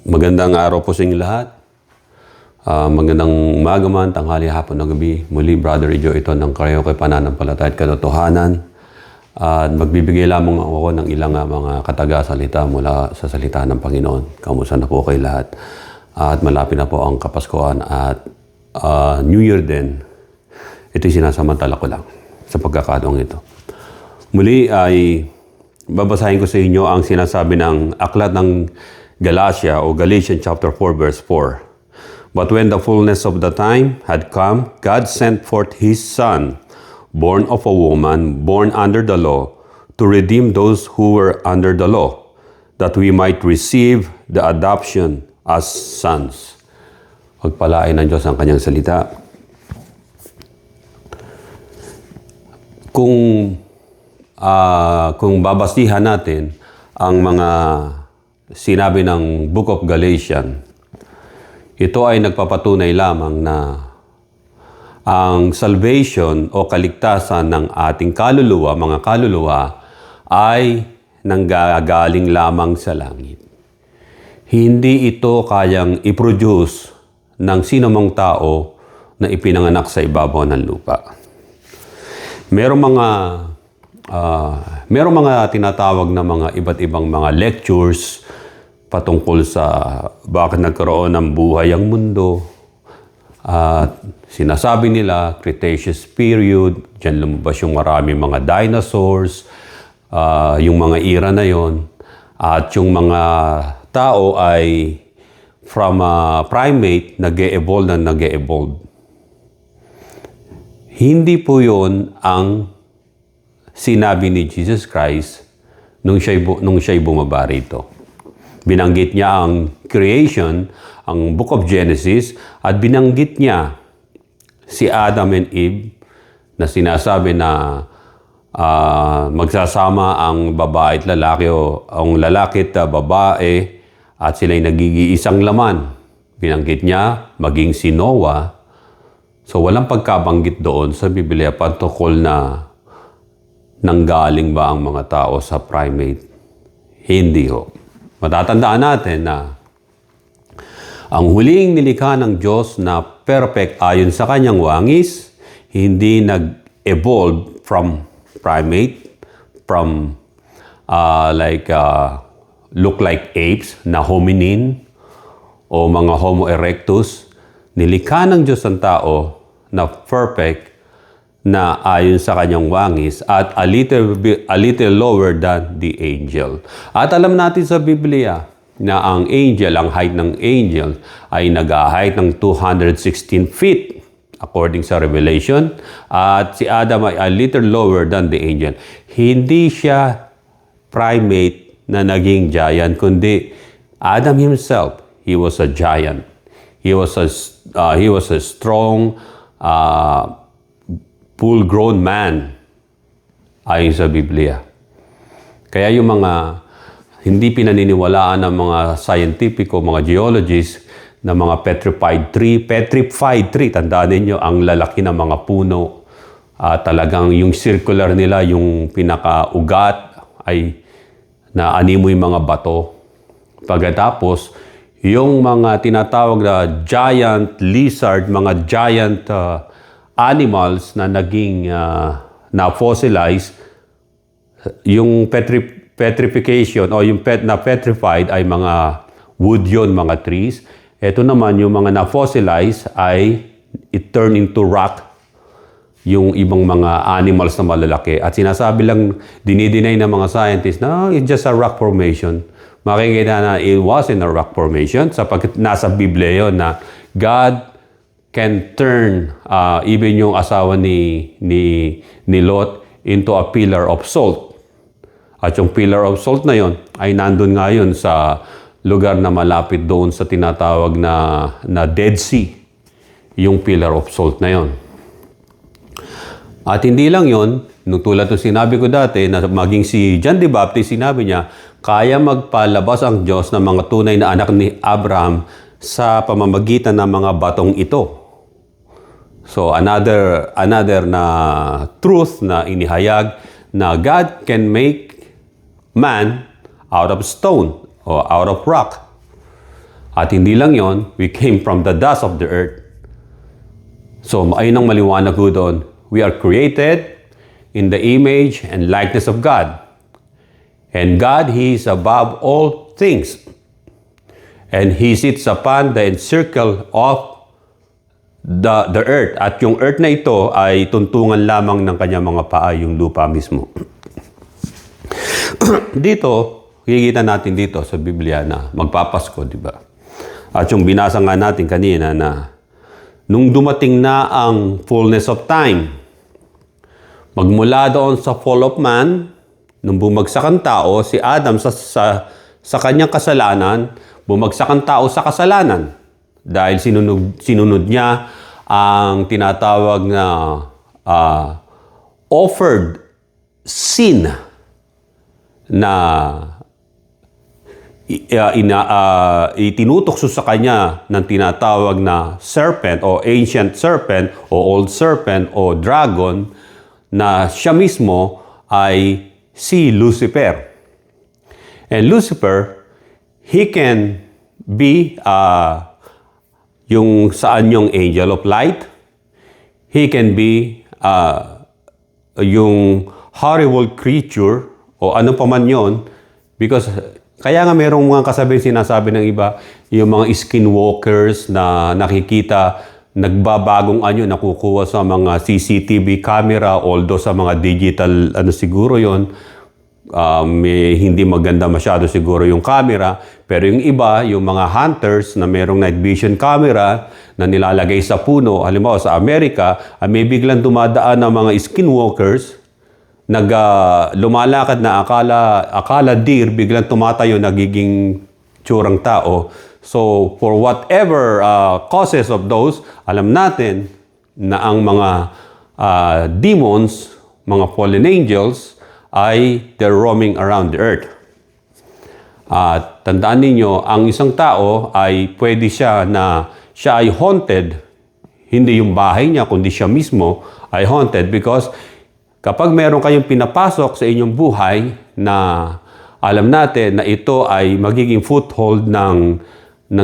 Magandang araw po sa inyo lahat. Magandang umaga man, tanghali, hapon o gabi. Muli, Brother Joe ito ng Karaoke Pananampalataya at Katotohanan. At magbibigay lamang ako ng ilang mga kataga-salita mula sa salita ng Panginoon. Kamusta na po kayo lahat? At malapit na po ang Kapaskuhan at New Year din. Ito'y sinasamantala ko lang sa pagkakataong ito. Muli ay babasahin ko sa inyo ang sinasabi ng aklat ng Galatia o Galatians chapter 4 verse 4. But when the fullness of the time had come, God sent forth His Son, born of a woman, born under the law, to redeem those who were under the law, that we might receive the adoption as sons. Pagpalain ng Diyos ang kanyang salita. Kung babasihan natin ang mga sinabi ng Book of Galatians, ito ay nagpapatunay lamang na ang salvation o kaligtasan ng ating kaluluwa, mga kaluluwa, ay nanggagaling lamang sa langit. Hindi ito kayang i-produce ng sinumang tao na ipinanganak sa ibabaw ng lupa. Merong mga tinatawag na mga iba't ibang mga lectures patungkol sa bakit nagkaroon ng buhay ang mundo. At sinasabi nila, Cretaceous period, dyan lumabas yung maraming mga dinosaurs, yung mga era na yon. At yung mga tao ay from a primate, nag-e-evolve na nag-e-evolve. Hindi po yun ang sinabi ni Jesus Christ nung siya'y bumaba rito. Binanggit niya ang creation, ang Book of Genesis, at binanggit niya si Adam and Eve na sinasabi na magsasama ang babae at lalaki o ang lalaki at babae at sila'y nagiging laman. Binanggit niya maging si Noah. So walang pagkabanggit doon sa Biblia patungkol na nanggaling ba ang mga tao sa primate. Hindi ho. Matatandaan natin na ang huling nilikha ng Diyos na perfect ayon sa kanyang wangis, hindi nag-evolve from primate, from look like apes na hominin o mga Homo erectus. Nilikha ng Diyos ang tao na perfect na ayon sa kanyang wangis at a little lower than the angel. At alam natin sa Biblia na ang angel, ang height ng angel ay nag-height ng 216 feet according sa Revelation. At si Adam ay a little lower than the angel. Hindi siya primate na naging giant, kundi Adam himself, he was a giant. He was a strong, full-grown man ayon sa Biblia. Kaya yung mga hindi pinaniniwalaan ng mga scientific o mga geologists na mga petrified tree, tandaan ninyo, ang lalaki ng mga puno, talagang yung circular nila, yung pinaka-ugat ay naanimoy mga bato. Pagkatapos, yung mga tinatawag na giant lizard, mga giant animals na naging na-fossilize, yung petrification o yung na-petrified ay mga wood yun, mga trees. Ito naman, yung mga na-fossilize ay it turned into rock, yung ibang mga animals na malalaki. At sinasabi lang, dinideny ng mga scientists na it's just a rock formation. Makikita na it wasn't a rock formation sapagkat nasa Biblia yun na God can turn even yung asawa ni Lot into a pillar of salt. At yung pillar of salt na yon ay nandun nga yun sa lugar na malapit doon sa tinatawag na Dead Sea. Yung pillar of salt na yon. At hindi lang yon, nung tulad ng sinabi ko dati, na maging si John the Baptist, sinabi niya, kaya magpalabas ang Diyos ng mga tunay na anak ni Abraham sa pamamagitan ng mga batong ito. So another na truth na inihayag na God can make man out of stone o out of rock. At hindi lang yon, we came from the dust of the earth. So, ayun ang maliwanag ko doon. We are created in the image and likeness of God. And God, He is above all things. And He sits upon the encircle of the earth. At yung earth na ito ay tuntungan lamang ng kanyang mga paa, yung lupa mismo. Dito, kikita natin dito sa Biblia na magpapasko, di ba? At yung binasa nga natin kanina na nung dumating na ang fullness of time, magmula doon sa fall of man, nung bumagsak ang tao, si Adam sa kanyang kasalanan, bumagsak ang tao sa kasalanan. Dahil sinunod niya ang tinatawag na offered sin na itinutokso sa kanya ng tinatawag na serpent o ancient serpent o old serpent o dragon na siya mismo ay si Lucifer. And Lucifer, he can be yung saan yung angel of light. He can be yung horrible creature o ano pa man yun. Because kaya nga merong mga kasabihan sinasabi ng iba, yung mga skinwalkers na nakikita, nagbabagong anyo, nakukuha sa mga CCTV camera, although sa mga digital, siguro yon hindi maganda masyado siguro yung camera. Pero yung iba, yung mga hunters na merong night vision camera na nilalagay sa puno, halimbawa sa Amerika, may biglang dumadaan ng mga skinwalkers, lumalakad na akala deer, biglang tumatayo, nagiging tsurang tao. So, for whatever causes of those, alam natin na ang mga demons, mga fallen angels, ay they're roaming around the earth. At tandaan ninyo, ang isang tao ay pwede siya ay haunted, hindi yung bahay niya, kundi siya mismo ay haunted because kapag meron kayong pinapasok sa inyong buhay na alam natin na ito ay magiging foothold ng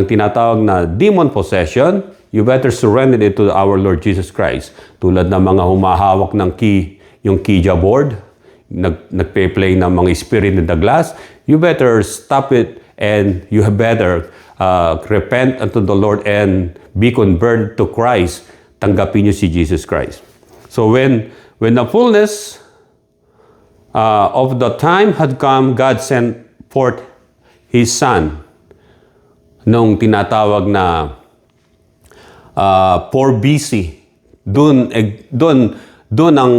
tinatawag na demon possession, you better surrender it to our Lord Jesus Christ. Tulad ng mga humahawak ng key, yung Ouija board, nagpe-play ng mga spirit in the glass, you better stop it and you better repent unto the Lord and be converted to Christ. Tanggapin niyo si Jesus Christ. So when the fullness of the time had come, God sent forth His Son. Nung tinatawag na 4 BC, doon ang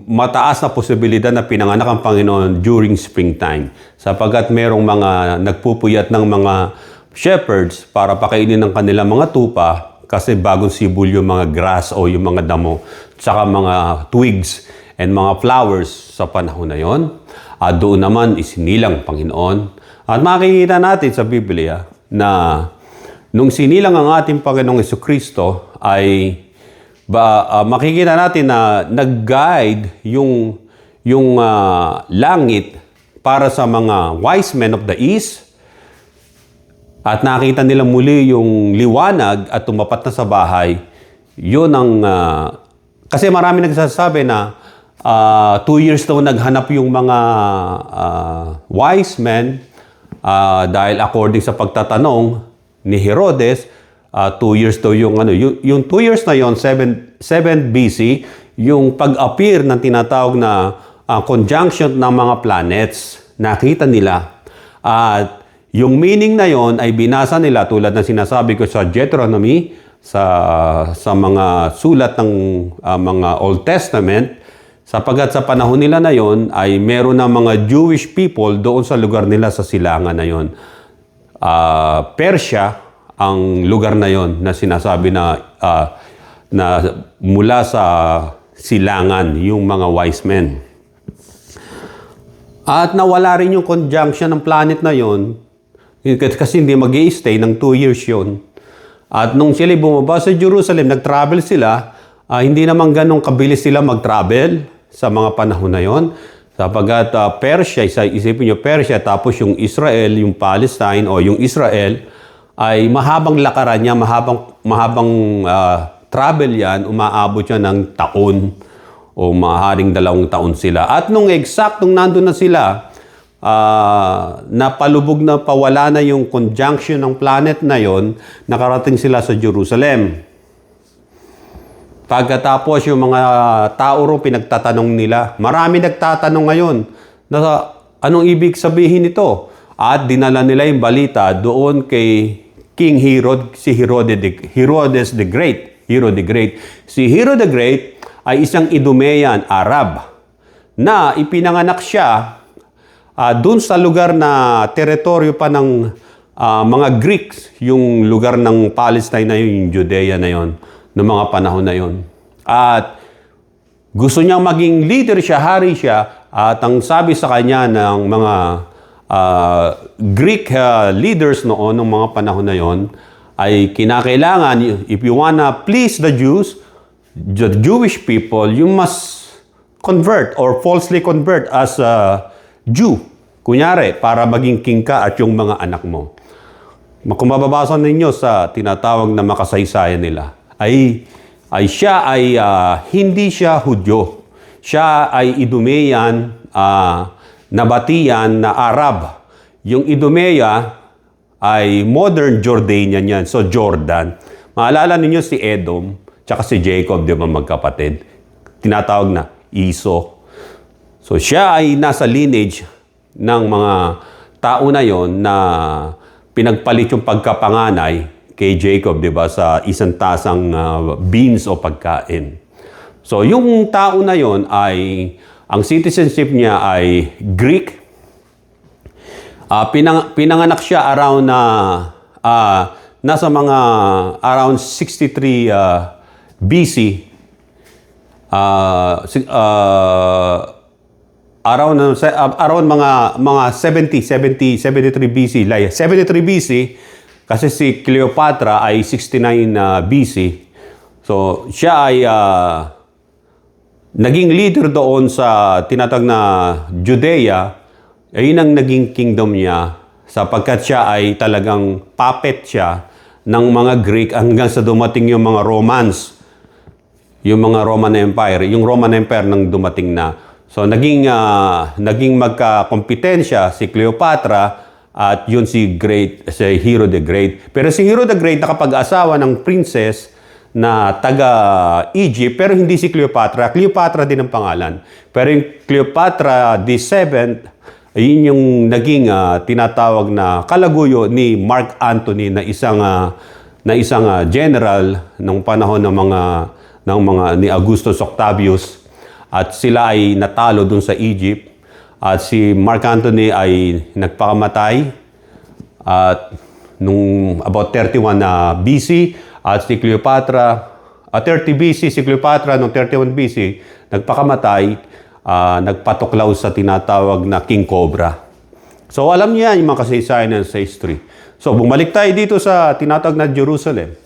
mataas na posibilidad na pinanganak ang Panginoon during springtime. Sapagkat merong mga nagpupuyat ng mga shepherds para pakainin ng kanilang mga tupa kasi bagong sibol yung mga grass o yung mga damo, tsaka mga twigs and mga flowers sa panahon na yon. At doon naman isinilang Panginoon. At makikita natin sa Biblia na nung sinilang ang ating Panginoong Jesucristo ay makikita natin na nag-guide yung langit para sa mga wise men of the east. At nakita nila muli yung liwanag at tumapat na sa bahay. Yun ang kasi marami nagsasabi na 2 years daw naghanap yung mga wise men dahil according sa pagtatanong ni Herodes, 2 years daw yung yung 2 years na yon, 7 BC, yung pag-appear ng tinatawag na conjunction ng mga planets. Nakita nila. At yung meaning na yon ay binasa nila tulad ng sinasabi ko sa Deuteronomy, sa mga sulat ng mga Old Testament, sapagkat sa panahon nila na yon ay meron ng mga Jewish people doon sa lugar nila sa silangan na yon. Persia ang lugar na yon na sinasabi na mula sa silangan yung mga wise men. At nawala rin yung conjunction ng planet na yon kasi hindi mag-i-stay ng 2 years yon. At nung sila bumaba sa Jerusalem, nag-travel sila, hindi naman ganong kabilis sila mag-travel sa mga panahon na yon. Sapagkat Persia, isipin nyo Persia, tapos yung Israel, yung Palestine o yung Israel, ay mahabang lakaran niya, mahabang travel yan, umaabot yan ng taon o maaaring 2 taon sila. At nung eksaktong nandun na sila, napalubog na pawala na yung conjunction ng planet na yon, nakarating sila sa Jerusalem. Pagkatapos yung mga tao ro pinagtatanong nila, marami nagtatanong ngayon na anong ibig sabihin nito? At dinala nila yung balita doon kay King Herod, si Herodes the Great. Herod the Great. Si Herod the Great ay isang Idumean, Arab, na ipinanganak siya doon sa lugar na teritoryo pa ng mga Greeks, yung lugar ng Palestine na yun, yung Judea na yun, noong mga panahon na yun. At gusto niyang maging leader siya, hari siya, at ang sabi sa kanya ng mga Greek leaders noon, ng mga panahon na yon, ay kinakailangan, if you wanna please the Jews, the Jewish people, you must convert or falsely convert as a Jew. Kunyari, para maging king ka at yung mga anak mo. Kung mababasa ninyo sa tinatawag na makasaysayan nila, siya ay hindi siya Hudyo. Siya ay Idumean, Nabatian na Arab. Yung Idumea ay modern Jordanian yan. So, Jordan. Maalala ninyo si Edom, tsaka si Jacob, di ba magkapatid? Tinatawag na Iso. So, siya ay nasa lineage ng mga tao na yon na pinagpalit yung pagkapanganay kay Jacob, di ba, sa isang tasang beans o pagkain. So, yung tao na yon ay, ang citizenship niya ay Greek. Pinanganak siya around nasa mga around 63 BC. Around mga 73 BC. 73 BC kasi si Cleopatra ay 69 BC. So, siya ay naging leader doon sa tinatawag na Judea. Ayun ang naging kingdom niya sapagkat siya ay talagang puppet siya ng mga Greek hanggang sa dumating yung mga Romans. Yung mga Roman Empire. Yung Roman Empire nang dumating na. So, naging magkakompetensya si Cleopatra at yun si Herod the Great. Pero si Herod the Great nakapag-asawa ng princess na taga-Egypt, pero hindi si Cleopatra. Cleopatra din ang pangalan. Pero yung Cleopatra VII, yun yung naging tinatawag na kalaguyo ni Mark Antony na isang general ng panahon ng mga ni Augustus Octavius. At sila ay natalo dun sa Egypt. At si Mark Antony ay nagpakamatay at nung about 31 BC. At si Cleopatra, 30 BC, si Cleopatra noong 31 BC, nagpakamatay, nagpatuklaw sa tinatawag na King Cobra. So alam niya yung mga kasaysayan sa history. So bumalik tayo dito sa tinatawag na Jerusalem.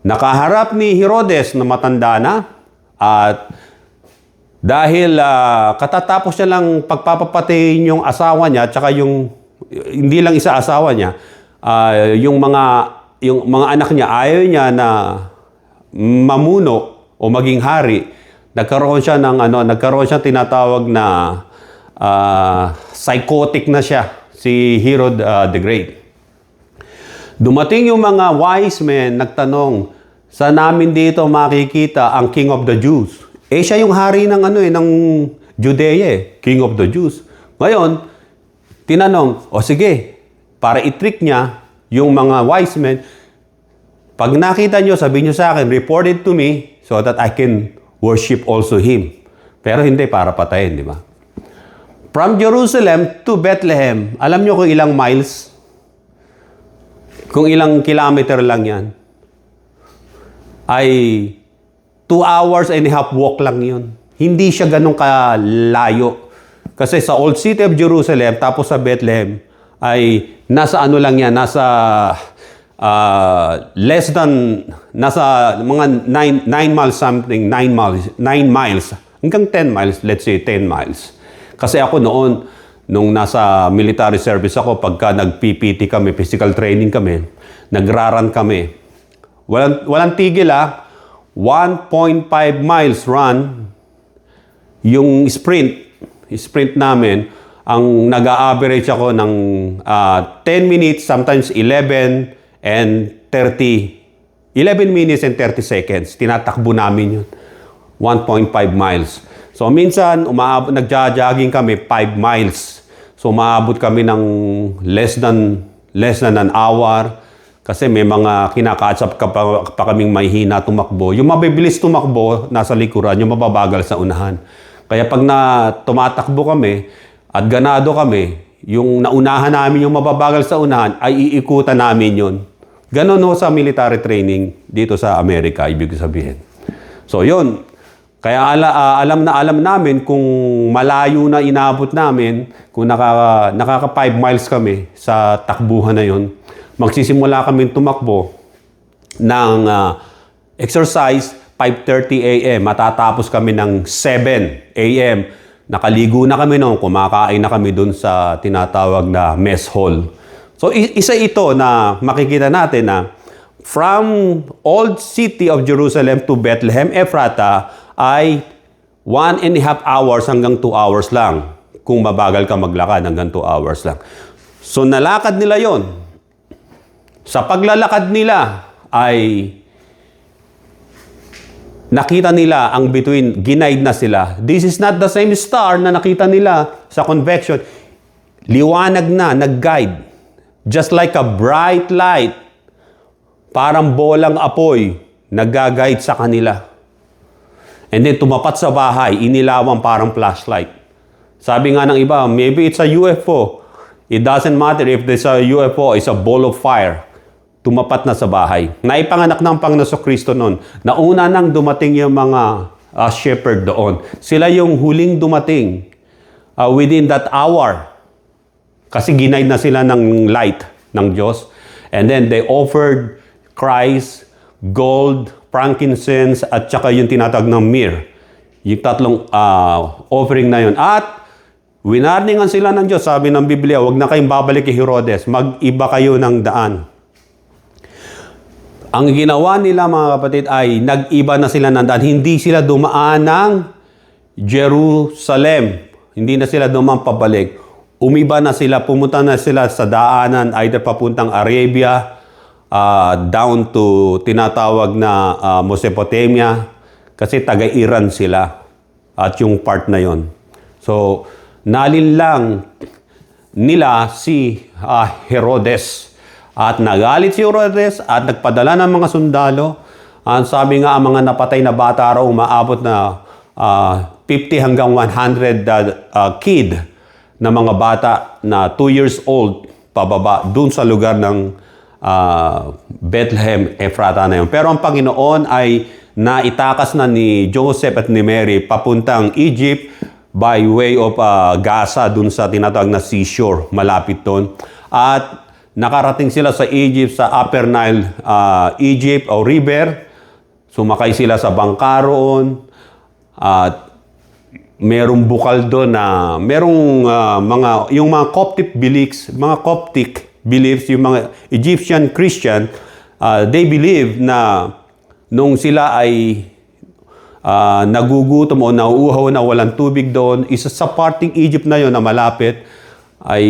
Nakaharap ni Herodes na matanda na at dahil katatapos niya lang pagpapapatayin yung asawa niya at saka yung hindi lang isa asawa niya, yung mga anak niya, ayaw niya na mamuno o maging hari. Nagkaroon siya tinatawag na psychotic na siya, si Herod the Great. Dumating yung mga wise men, nagtanong, saan namin dito makikita ang King of the Jews? Siya yung hari ng Judea, King of the Jews. Ngayon, tinanong, sige, para i-trick niya, yung mga wise men, pag nakita nyo, sabihin nyo sa akin, report it to me so that I can worship also Him. Pero hindi para patayin, di ba? From Jerusalem to Bethlehem, alam nyo kung ilang miles? Kung ilang kilometer lang yan? Ay 2 hours and a half walk lang yun. Hindi siya ganun kalayo. Kasi sa Old City of Jerusalem, tapos sa Bethlehem, ay nasa nasa less than, nasa mga 9 miles something, 9 miles, hanggang 10 miles, let's say 10 miles. Kasi ako noon, nung nasa military service ako, pagka nag-PPT kami, physical training kami, nagraran kami. Walang tigil 1.5 miles run yung sprint namin. Ang nag-a-average ako ng 10 minutes, sometimes 11 and 30. 11 minutes and 30 seconds. Tinatakbo namin yun. 1.5 miles. So minsan, nagja-jogging kami 5 miles. So umaabot kami ng less than an hour. Kasi may mga kinakatsap pa kaming mahihina tumakbo. Yung mabibilis tumakbo, nasa likuran. Yung mababagal sa unahan. Kaya pag tumatakbo kami at ganado kami, yung naunahan namin yung mababagal sa unahan, ay iikutan namin yun. Ganon sa military training dito sa Amerika, ibig sabihin. So yun. Kaya alam namin kung malayo na inabot namin, kung nakaka 5 miles kami sa takbuhan na yun, magsisimula kami tumakbo ng exercise 5:30 a.m. Matatapos kami ng 7 a.m. Nakaligo na kami noon, kumakain na kami dun sa tinatawag na mess hall. So isa ito na makikita natin na from old city of Jerusalem to Bethlehem, Ephrata ay 1.5 hours hanggang 2 hours lang. Kung mabagal ka maglakad, hanggang 2 hours lang. So nalakad nila yon. Sa paglalakad nila ay nakita nila ang between, ginaid na sila. This is not the same star na nakita nila sa convection. Liwanag na, nag-guide. Just like a bright light. Parang bolang apoy, nag-guide sa kanila. And then tumapat sa bahay, inilawang parang flashlight. Sabi nga ng iba, maybe it's a UFO. It doesn't matter if this a UFO, it's a ball of fire. Tumapat na sa bahay. Naipanganak ng Panginoon Kristo noon. Nauna nang dumating yung mga shepherd doon. Sila yung huling dumating within that hour. Kasi ginaid na sila ng light ng Diyos. And then they offered Christ, gold, frankincense, at saka yung tinatawag ng myrrh. Yung tatlong offering na yun. At winarningan sila ng Diyos. Sabi ng Biblia, huwag na kayong babalik kay Herodes. Mag-iba kayo ng daan. Ang ginawa nila mga kapatid ay nag-iba na sila ng daan. Hindi sila dumaan ng Jerusalem. Hindi na sila dumaan pabalik. Umiba na sila, pumunta na sila sa daanan, either papuntang Arabia, down to tinatawag na Mesopotamia, kasi taga-Iran sila at yung part na yon. So, nalinlang nila si Herodes. At nagalit si Herodes at nagpadala ng mga sundalo. Sabi nga, ang mga napatay na bata raw umaabot na 50 hanggang 100 kid na mga bata na 2 years old pababa dun sa lugar ng Bethlehem, Ephrata na yun. Pero ang Panginoon ay naitakas na ni Joseph at ni Mary papuntang Egypt by way of Gaza dun sa tinatawag na seashore, malapit doon. At nakarating sila sa Egypt, sa Upper Nile, Egypt o river. Sumakay sila sa bangka roon. At merong bukal doon na merong yung mga Coptic beliefs, yung mga Egyptian Christian, they believe na nung sila ay nagugutom o nauuhaw na walang tubig doon, isa sa parting Egypt na yon na malapit, ay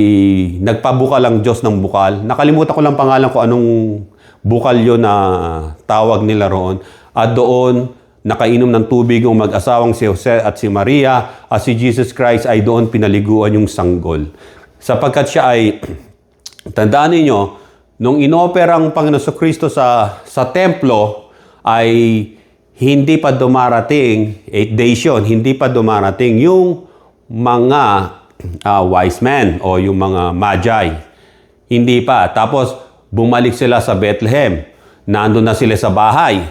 nagpabukal ang Diyos ng bukal. Nakalimutan ko lang pangalan ko anong bukal yon na tawag nila roon. At doon, nakainom ng tubig ang mag-asawang si Jose at si Maria, at si Jesus Christ ay doon pinaliguan yung sanggol. Sapagkat siya ay, tandaan ninyo, nung inopera ang Panginoon Kristo sa templo, ay hindi pa dumarating, 8 days yun, hindi pa dumarating yung mga wise men o yung mga magi. Hindi pa. Tapos, bumalik sila sa Bethlehem. Nandun na sila sa bahay.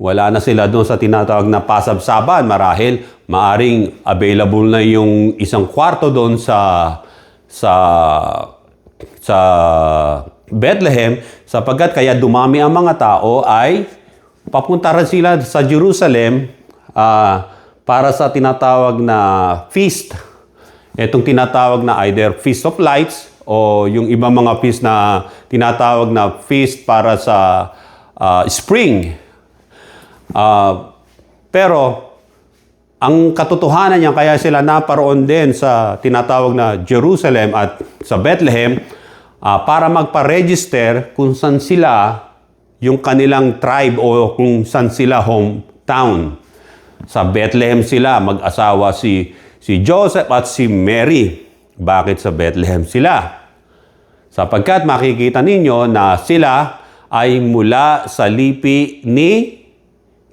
Wala na sila doon sa tinatawag na pasabsaban. Marahil, maaring available na yung isang kwarto doon sa Bethlehem, sapagkat kaya dumami ang mga tao ay papunta rin sila sa Jerusalem para sa tinatawag na feast. Itong tinatawag na either Feast of Lights o yung ibang mga feast na tinatawag na feast para sa spring. Pero ang katotohanan niya, kaya sila naparoon din sa tinatawag na Jerusalem at sa Bethlehem para magpa-register kung saan sila yung kanilang tribe o kung saan sila hometown. Sa Bethlehem sila, mag-asawa si Joseph at si Mary. Bakit sa Bethlehem sila? Sapagkat makikita ninyo na sila ay mula sa lipi ni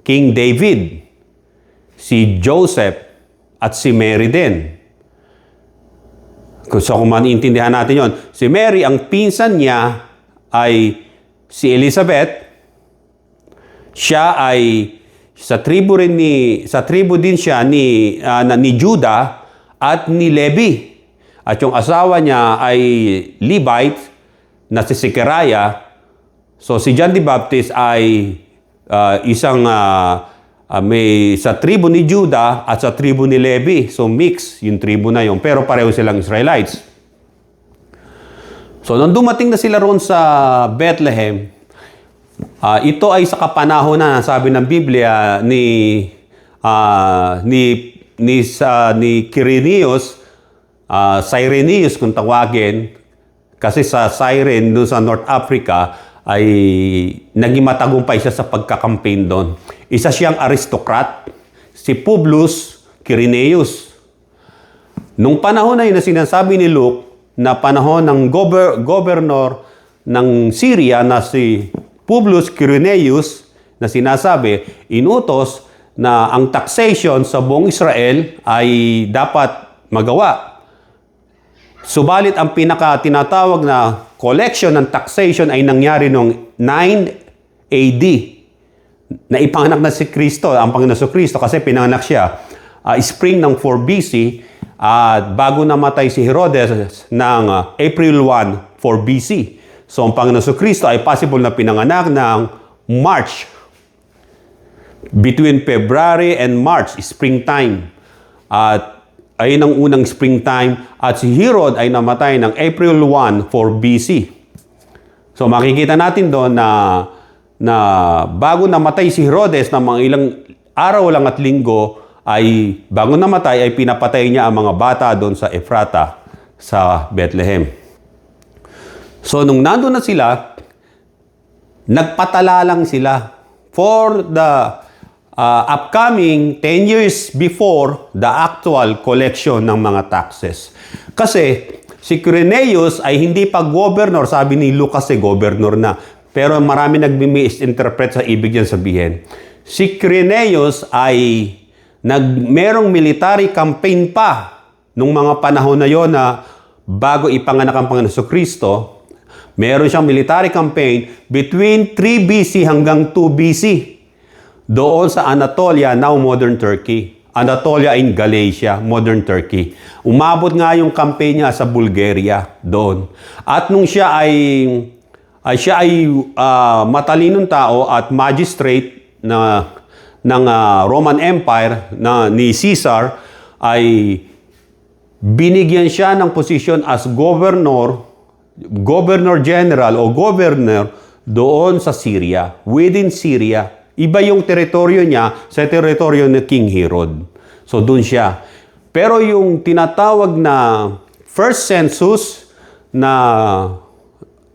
King David, si Joseph at si Mary din. So kung maintindihan natin yon, si Mary, ang pinsan niya ay si Elizabeth. Siya ay sa tribo din siya ni Judah at ni Levi. At yung asawa niya ay Levite na si Zechariah. So si John the Baptist ay isang may sa tribo ni Judah at sa tribo ni Levi. So mix yung tribo na yun. Pero pareho silang Israelites. So nung dumating na sila roon sa Bethlehem, ito ay sa kapanahon na sabi ng Biblia ni Quirinius, Cyrenius kung tawagin, kasi sa Cyrene doon sa North Africa ay naging matagumpay siya sa pagkakampaign doon. Isa siyang aristocrat, si Publius Quirinius. Nung panahon na yun na sinasabi ni Luke, na panahon ng governor ng Syria na si Publius Quirinius, na sinasabi, inutos na ang taxation sa buong Israel ay dapat magawa. Subalit ang tinatawag na collection ng taxation ay nangyari noong 9 AD. Na ipanganak na si Kristo, ang Panginoon sa Kristo, kasi pinanganak siya spring ng 4 BC at bago namatay si Herodes ng April 1, 4 BC. So ang Panginoon sa Kristo ay possible na pinanganak ng March. Between February and March, springtime. At ayun ang unang springtime. At si Herod ay namatay ng April 1, 4 BC. So makikita natin doon na bago namatay si Herodes na mga ilang araw lang at linggo, ay bago namatay ay pinapatay niya ang mga bata doon sa Ephrata sa Bethlehem. So nung nandun na sila, nagpatala lang sila for the upcoming 10 years before the actual collection ng mga taxes. Kasi si Quirinius ay hindi pa governor, sabi ni Lucas ay governor na. Pero marami nag-misinterpret sa ibig niyan sabihin. Si Quirinius ay merong military campaign pa nung mga panahon na yon na bago ipanganak ang Panginoon sa Kristo. Meron siyang military campaign between 3 BC hanggang 2 BC. Doon sa Anatolia, now modern Turkey. Anatolia in Galatia, modern Turkey. Umabot nga yung campaign niya sa Bulgaria doon. At nung siya ay matalinong tao at magistrate ng Roman Empire ni Caesar, ay binigyan siya ng posisyon as governor general o governor doon sa Syria, within Syria. Iba yung teritoryo niya sa teritoryo ni King Herod. So doon siya. Pero yung tinatawag na first census na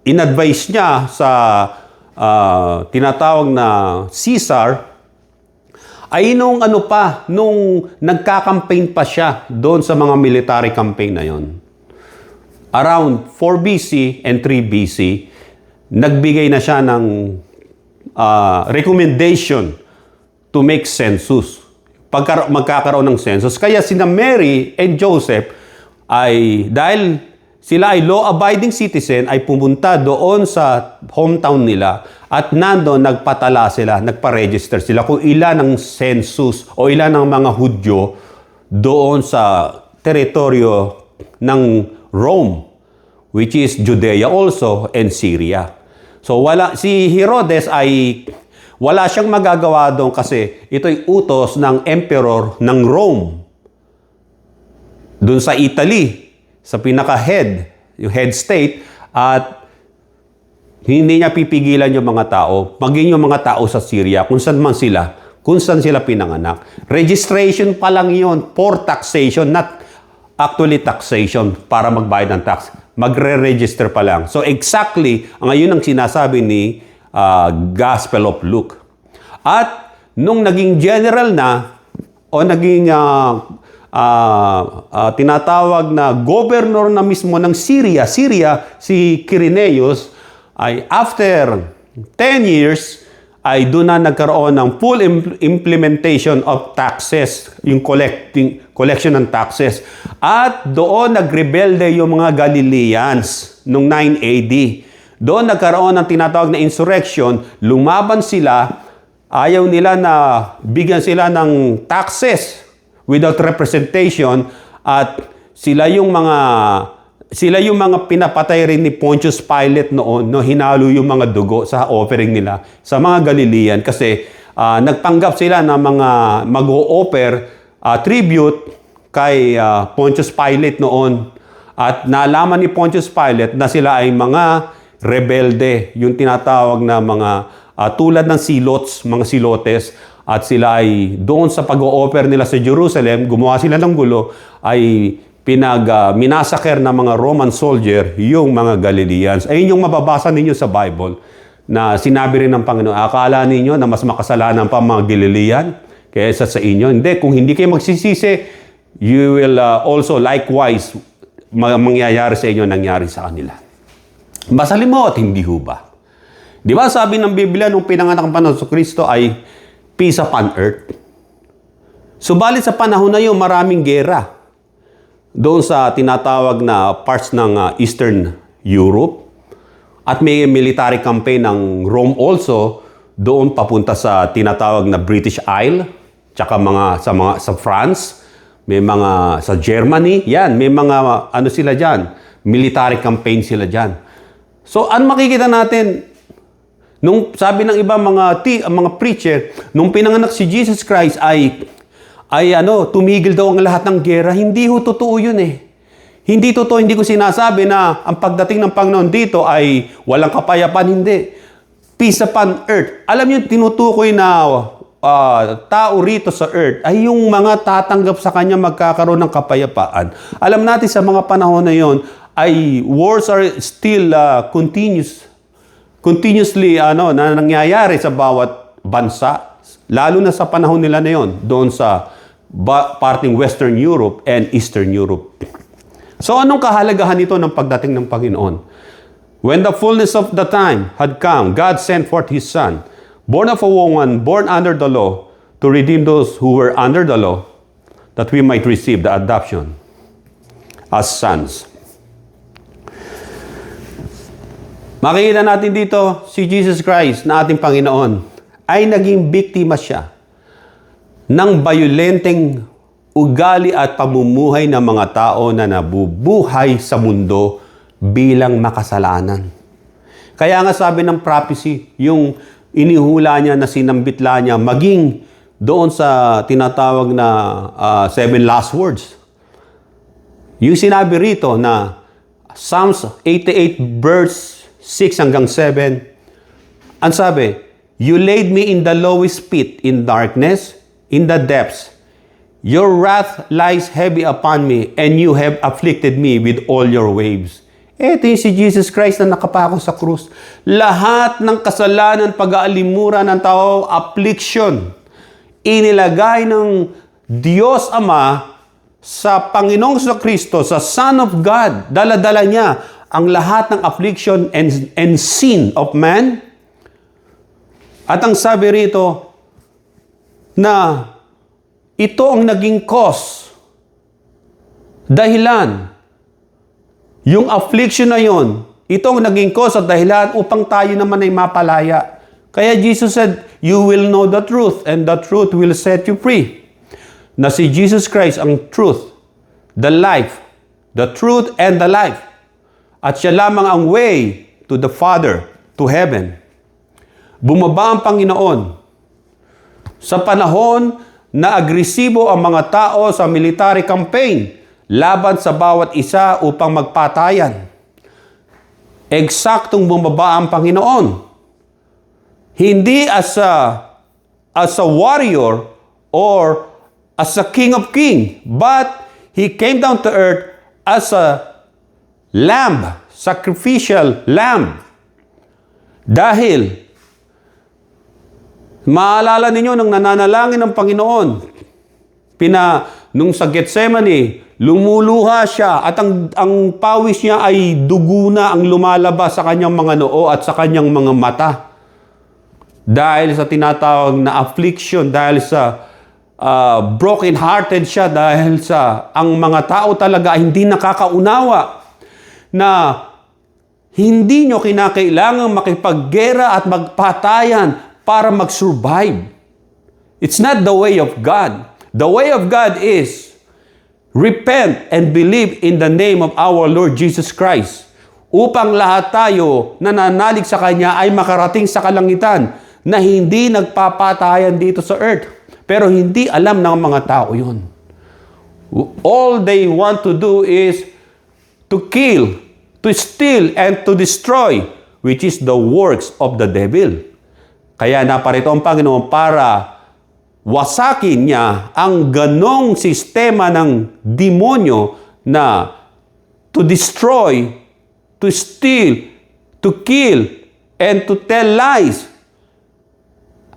in-advise niya sa tinatawag na Caesar, ay nung nagka-campaign pa siya doon sa mga military campaign na yon. Around 4 BC and 3 BC, nagbigay na siya ng recommendation to make census. Magkakaroon ng census. Kaya sina Mary and Joseph ay, dahil sila ay law-abiding citizen, ay pumunta doon sa hometown nila at nandoon nagpatala sila, nagpa-register sila kung ilan ang census o ilan ang mga Hudyo doon sa teritoryo ng Rome, which is Judea also and Syria. So si Herodes ay wala siyang magagawa doon kasi ito'y utos ng emperor ng Rome doon sa Italy, sa pinaka-head, yung head state, at hindi niya pipigilan yung mga tao, maging yung mga tao sa Syria, kung saan sila pinanganak. Registration pa lang yun for taxation, not actually taxation, para magbayad ng tax. Magre-register pa lang. So exactly, ngayon ang sinasabi ni Gospel of Luke. At nung naging general na, o naging tinatawag na governor na mismo ng Syria, si Quirinius, ay after 10 years, ay doon na nagkaroon ng full implementation of taxes, yung collection ng taxes. At doon nagrebelde yung mga Galileans noong 9 AD. Doon nagkaroon ng tinatawag na insurrection, lumaban sila, ayaw nila na bigyan sila ng taxes without representation, at sila yung mga pinapatay rin ni Pontius Pilate noon, no, hinalo yung mga dugo sa offering nila sa mga Galilean kasi nagpanggap sila na mga mag-o-offer tribute kay Pontius Pilate noon. At naalaman ni Pontius Pilate na sila ay mga rebelde, yung tinatawag na mga tulad ng mga silotes, at sila ay doon sa pag-o-offer nila sa Jerusalem, gumawa sila ng gulo, ay minasaker ng mga Roman soldier yung mga Galileans. Ayun yung mababasa ninyo sa Bible na sinabi rin ng Panginoon, akala ninyo na mas makasalanan pa mga Galilean kaysa sa inyo. Hindi, kung hindi kayo magsisisi, you will also likewise mangyayari sa inyo nangyari sa kanila. Basalin mo at hindi ho ba? Di ba sabi ng Biblia nung pinanganak ang Panginoon Kristo ay peace upon earth? Subalit sa panahon na yun, maraming gera doon sa tinatawag na parts ng Eastern Europe, at may military campaign ng Rome also doon papunta sa tinatawag na British Isle, tsaka sa France, may mga sa Germany, yan, may mga sila diyan, military campaign sila diyan. So ano makikita natin nung sabi ng iba mga preacher, nung pinanganak si Jesus Christ ay tumigil daw ang lahat ng gera. Hindi ho totoo yun eh. Hindi totoo, hindi ko sinasabi na ang pagdating ng Panginoon dito ay walang kapayapaan, hindi. Peace upon earth. Alam niyo, tinutukoy na tao rito sa earth ay yung mga tatanggap sa Kanya magkakaroon ng kapayapaan. Alam natin sa mga panahon na yon ay wars are still continuously na nangyayari sa bawat bansa. Lalo na sa panahon nila na yon, doon sa parting Western Europe and Eastern Europe. So anong kahalagahan nito ng pagdating ng Panginoon? When the fullness of the time had come, God sent forth His Son, born of a woman, born under the law, to redeem those who were under the law, that we might receive the adoption as sons. Makikita natin dito si Jesus Christ na ating Panginoon ay naging biktima siya ng bayolenteng ugali at pamumuhay ng mga tao na nabubuhay sa mundo bilang makasalanan. Kaya nga sabi ng prophecy, yung inihula niya na sinambitla niya maging doon sa tinatawag na 7 last words. Yung sinabi rito na Psalms 88 verse 6 hanggang 7, ang sabi, you laid me in the lowest pit, in darkness, in the depths. Your wrath lies heavy upon me, and you have afflicted me with all your waves. Ito yung si Jesus Christ na nakapako sa krus. Lahat ng kasalanan, pag-aalimura ng tao, affliction, inilagay ng Diyos Ama sa Panginoong Kristo, sa Son of God. Dala-dala niya ang lahat ng affliction and sin of man. At ang sabi rito, na ito ang naging cause, dahilan, yung affliction na yon, ito ang naging cause at dahilan upang tayo naman ay mapalaya. Kaya Jesus said, you will know the truth and the truth will set you free. Na si Jesus Christ ang truth, the life, the truth and the life. At siya lamang ang way to the Father, to heaven. Bumaba ang Panginoon sa panahon na agresibo ang mga tao sa military campaign laban sa bawat isa upang magpatayan. Eksaktong bumaba ang Panginoon. Hindi as a warrior or as a king of kings, but He came down to earth as a lamb, sacrificial lamb. Dahil, maalala ninyo nung nananalangin ng Panginoon, nung sa Gethsemane, lumuluha siya at ang pawis niya ay dugo na ang lumalabas sa kanyang mga noo at sa kanyang mga mata. Dahil sa tinatawag na affliction, dahil sa broken-hearted siya, dahil sa ang mga tao talaga ay hindi nakakaunawa na hindi nyo kinakailangang makipaggera at magpatayan para mag-survive. It's not the way of God. The way of God is repent and believe in the name of our Lord Jesus Christ upang lahat tayo nananalig sa Kanya ay makarating sa kalangitan na hindi nagpapatayan dito sa earth. Pero hindi alam ng mga tao yun. All they want to do is to kill, to steal, and to destroy, which is the works of the devil. Kaya naparito ang Panginoon para wasakin niya ang ganong sistema ng demonyo na to destroy, to steal, to kill, and to tell lies.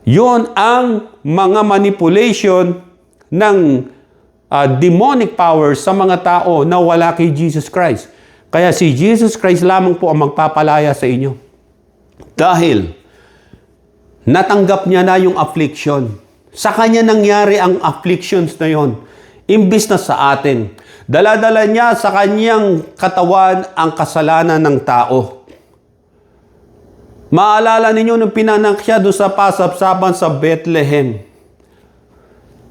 Yon ang mga manipulation ng demonic powers sa mga tao na wala kay Jesus Christ. Kaya si Jesus Christ lamang po ang magpapalaya sa inyo. Dahil natanggap niya na yung affliction. Sa Kanya nangyari ang afflictions na yon. Imbis na sa atin. Dala-dala niya sa Kanyang katawan ang kasalanan ng tao. Maalala ninyo nung pinanak siya doon sa pasapsapan sa Bethlehem.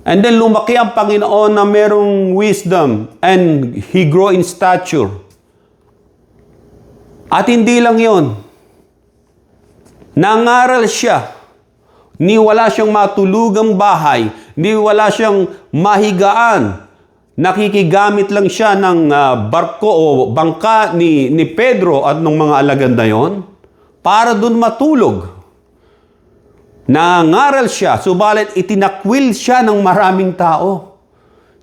And then lumaki ang Panginoon na merong wisdom and He grew in stature. At hindi lang yon. Nangaral siya. Ni wala siyang matulugang bahay, ni wala siyang mahigaan. Nakikigamit lang siya ng barko o bangka ni Pedro at ng mga alagad na yon para doon matulog. Nangaral siya, subalit itinakwil siya ng maraming tao.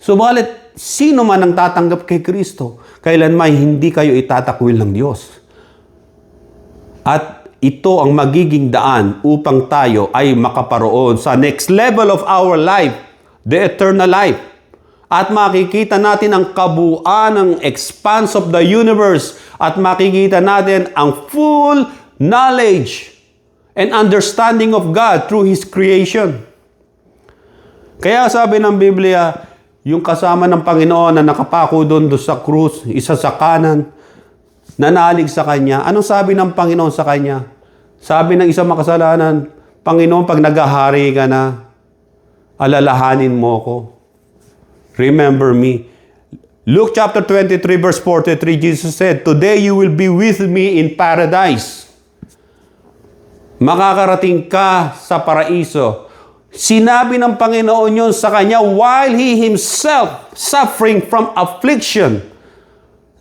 Subalit, sino man ang tatanggap kay Kristo, kailanman hindi kayo itatakwil ng Diyos. At ito ang magiging daan upang tayo ay makaparoon sa next level of our life, the eternal life. At makikita natin ang kabuuan ng expanse of the universe at makikita natin ang full knowledge and understanding of God through His creation. Kaya sabi ng Biblia, yung kasama ng Panginoon na nakapako doon sa krus, isa sa kanan, nanalig sa Kanya. Anong sabi ng Panginoon sa Kanya? Sabi ng isang makasalanan, Panginoon, pag naghahari ka na, alalahanin mo ko. Remember me. Luke chapter 23 verse 43, Jesus said, "Today you will be with me in paradise." Makakarating ka sa paraiso. Sinabi ng Panginoon yun sa Kanya while He Himself suffering from affliction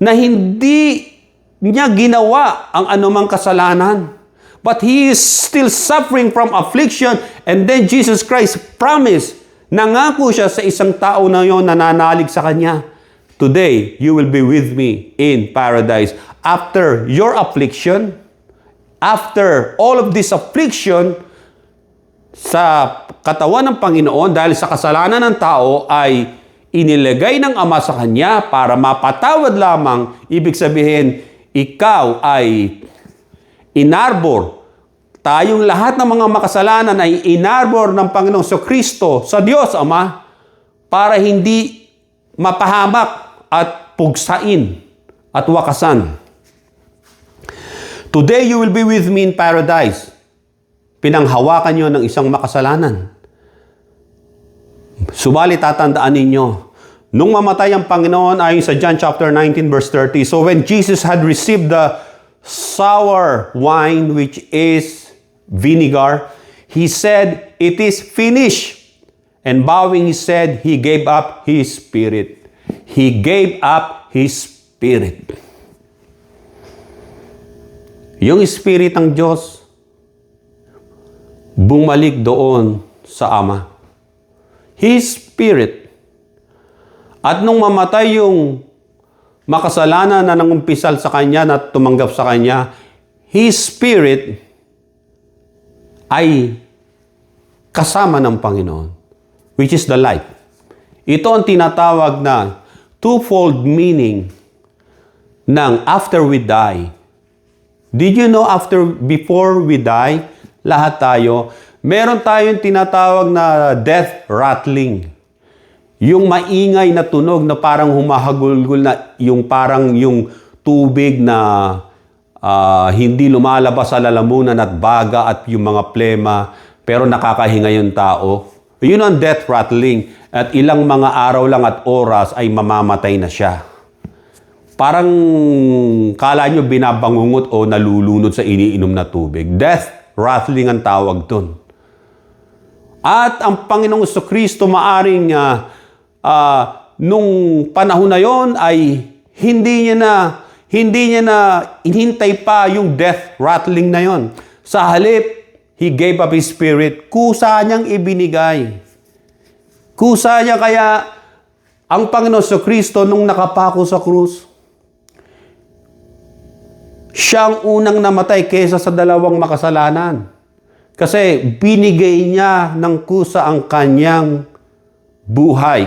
na hindi niya ginawa ang anumang kasalanan. But He is still suffering from affliction and then Jesus Christ promised, nangako siya sa isang tao na yon nananalig sa Kanya, "Today, you will be with me in paradise." After your affliction, after all of this affliction, sa katawan ng Panginoon, dahil sa kasalanan ng tao, ay inilagay ng Ama sa Kanya para mapatawad lamang. Ibig sabihin, ikaw ay inarbor. Tayong lahat ng mga makasalanan ay inarbor ng Panginoong Kristo sa Diyos Ama para hindi mapahamak at pugsain at wakasan. "Today you will be with me in paradise." Pinanghawakan nyo ng isang makasalanan. Subalit tatandaan ninyo, nung mamatay ang Panginoon ayon sa John chapter 19 verse 30, "So when Jesus had received the sour wine, which is vinegar, He said, 'It is finished.' And bowing His head, He gave up His spirit." He gave up His Spirit. Yung Spirit ng Diyos, bumalik doon sa Ama. His Spirit. At nung mamatay yung makasalanan na nangumpisal sa Kanya na tumanggap sa Kanya, His Spirit ay kasama ng Panginoon, which is the light. Ito ang tinatawag na twofold meaning ng after we die. Did you know before we die, lahat tayo, meron tayong tinatawag na death rattling. Yung maingay na tunog na parang humahagulgul na yung parang yung tubig na hindi lumalabas sa lalamunan at baga at yung mga plema, pero nakakahinga yung tao. Yun ang death rattling. At ilang mga araw lang at oras ay mamamatay na siya. Parang kala nyo binabangungot o nalulunod sa iniinom na tubig. Death rattling ang tawag dun. At ang Panginoong Kristo maaring nung panahon na yon ay hindi niya na inhintay pa yung death rattling na yon. Sa halip, He gave up His Spirit. Kusa niyang ibinigay. Kusa niya kaya ang Panginoong Kristo nung nakapako sa krus, siya ang unang namatay kaysa sa dalawang makasalanan. Kasi binigay niya ng kusa ang kanyang buhay.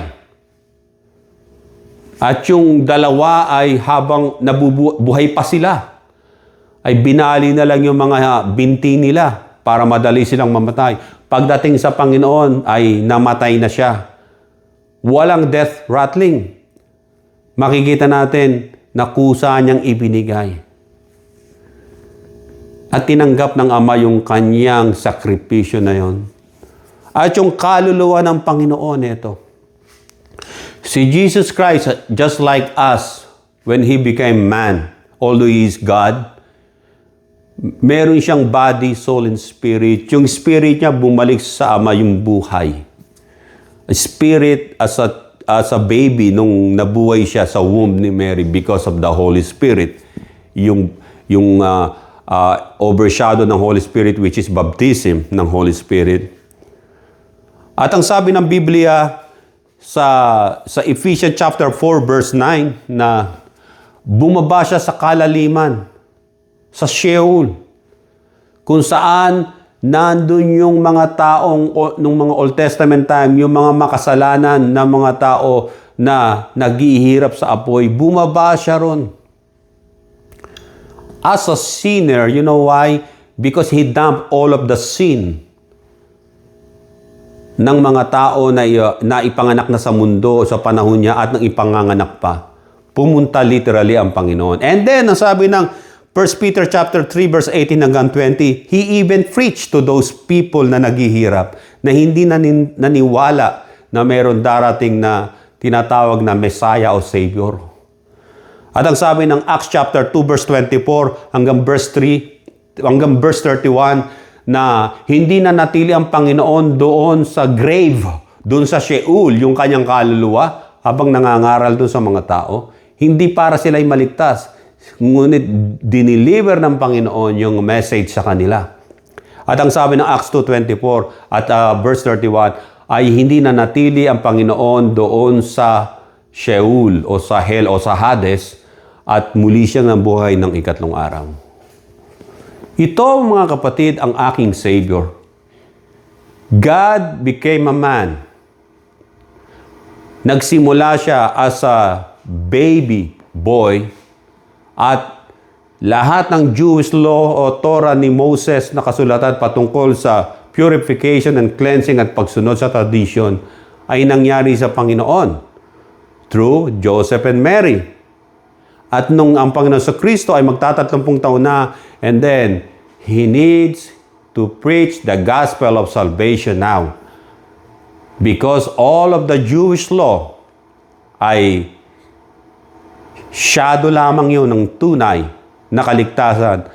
At yung dalawa ay habang nabubuhay pa sila, ay binali na lang yung mga binti nila para madali silang mamatay. Pagdating sa Panginoon ay namatay na siya. Walang death rattling. Makikita natin na kusa niyang ibinigay. At tinanggap ng Ama yung kanyang sakripisyo na yon. At yung kaluluwa ng Panginoon ito. Si Jesus Christ, just like us, when He became man, although He is God, meron siyang body, soul, and spirit. Yung spirit niya bumalik sa Ama yung buhay. Spirit as a baby nung nabuhay siya sa womb ni Mary because of the Holy Spirit. Yung overshadow ng Holy Spirit, which is baptism ng Holy Spirit. At ang sabi ng Biblia sa Ephesians chapter 4 verse 9 na bumaba siya sa kalaliman, sa Sheol, kung saan nandun yung mga taong nung mga Old Testament time, yung mga makasalanan na mga tao na naghihirap sa apoy, bumaba siya ron. As a sinner, you know why? Because He dumped all of the sin ng mga tao na ipanganak na sa mundo sa panahon niya at nang ipanganganak pa. Pumunta literally ang Panginoon. And then, ang sabi ng 1 Peter chapter 3 verse 18 hanggang 20, He even preached to those people na naghihirap, na hindi naniwala na mayroon darating na tinatawag na Messiah o Savior. At ang sabi ng Acts chapter 2 verse 24 hanggang verse 3 hanggang verse 31 na hindi na natili ang Panginoon doon sa grave, doon sa Sheol, yung kanyang kaluluwa habang nangangaral doon sa mga tao. Hindi para sila'y maligtas, ngunit dineliver ng Panginoon yung message sa kanila. At ang sabi ng Acts 2:24 at verse 31 ay hindi na natili ang Panginoon doon sa Sheol o sa Hell o sa Hades, at muli siyang nabuhay ng ikatlong araw. Ito, mga kapatid, ang aking Savior. God became a man. Nagsimula siya as a baby boy at lahat ng Jewish law o Torah ni Moses na kasulatan patungkol sa purification and cleansing at pagsunod sa tradition ay nangyari sa Panginoon through Joseph and Mary. At nung ang Panginoon sa Kristo ay magtatatlong taon na, and then, He needs to preach the gospel of salvation now. Because all of the Jewish law ay shadow lamang yun ng tunay na kaligtasan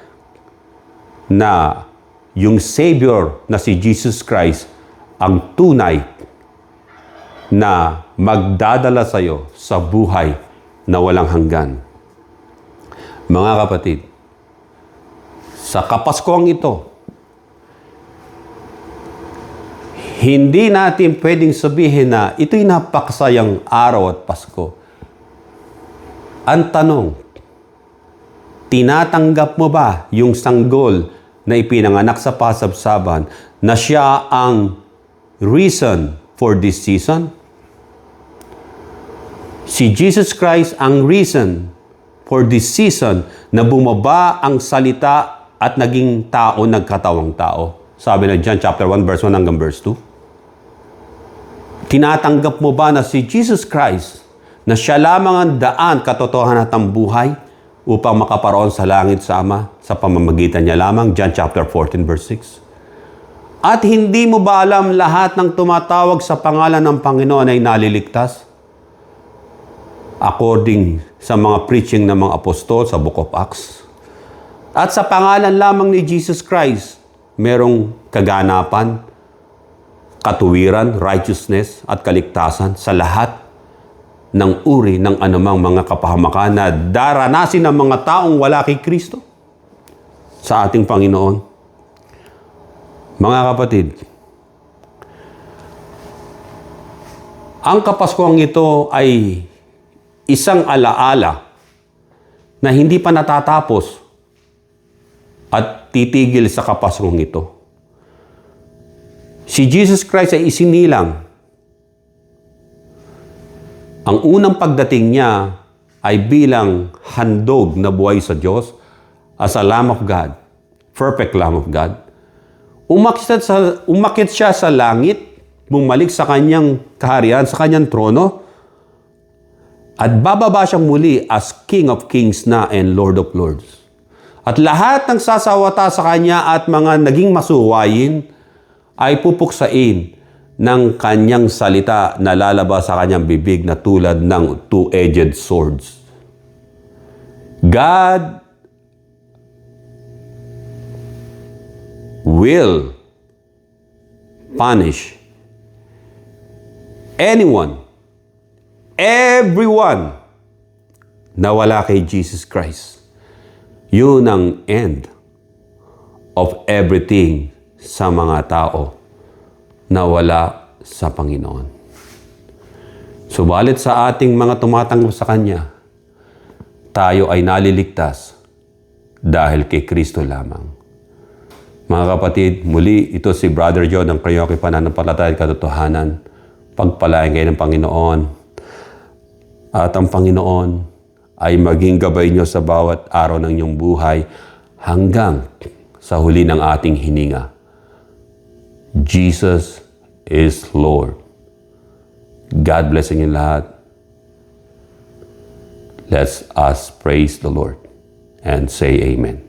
na yung Savior na si Jesus Christ ang tunay na magdadala sa iyo sa buhay na walang hanggan. Mga kapatid, sa Kapaskuhan ito, hindi natin pwedeng sabihin na ito'y napakasayang araw at Pasko. Ang tanong, tinatanggap mo ba yung sanggol na ipinanganak sa pasabsaban na siya ang reason for this season? Si Jesus Christ ang reason for this season na bumaba ang salita at naging tao, nagkatawang tao. Sabi na John chapter 1 verse 1 hanggang verse 2. Tinatanggap mo ba na si Jesus Christ na siya lamang ang daan, katotohanan at ang buhay upang makaparoon sa langit sa Ama sa pamamagitan niya lamang? John chapter 14 verse 6. At hindi mo ba alam lahat ng tumatawag sa pangalan ng Panginoon ay naliligtas? According sa mga preaching ng mga apostol sa Book of Acts. At sa pangalan lamang ni Jesus Christ, merong kaganapan, katuwiran, righteousness at kaligtasan sa lahat ng uri ng anumang mga kapahamakan na daranasin ng mga taong wala kay Kristo sa ating Panginoon. Mga kapatid, ang Kapaskuhan ito ay isang alaala na hindi pa natatapos at titigil sa Kapaskuhan ito. Si Jesus Christ ay isinilang. Ang unang pagdating niya ay bilang handog na buhay sa Diyos as a Lamb of God, perfect Lamb of God. Umakyat siya sa langit, bumalik sa kanyang kaharian, sa kanyang trono, at bababa siyang muli as King of Kings na and Lord of Lords. At lahat ng sasawata sa kanya at mga naging masuwayin ay pupuksain ng kanyang salita na lalabas sa kanyang bibig na tulad ng two-edged swords. God will punish everyone na wala kay Jesus Christ. Yun ang end of everything sa mga tao na wala sa Panginoon. Subalit sa ating mga tumatanggap sa Kanya, tayo ay naliligtas dahil kay Kristo lamang. Mga kapatid, muli ito si Brother John ng Kayoke Pananampalataya at Katotohanan. Pagpalain kayo ng Panginoon. At ang Panginoon ay maging gabay nyo sa bawat araw ng inyong buhay hanggang sa huli ng ating hininga. Jesus is Lord. God bless inyo lahat. Let's us praise the Lord and say amen.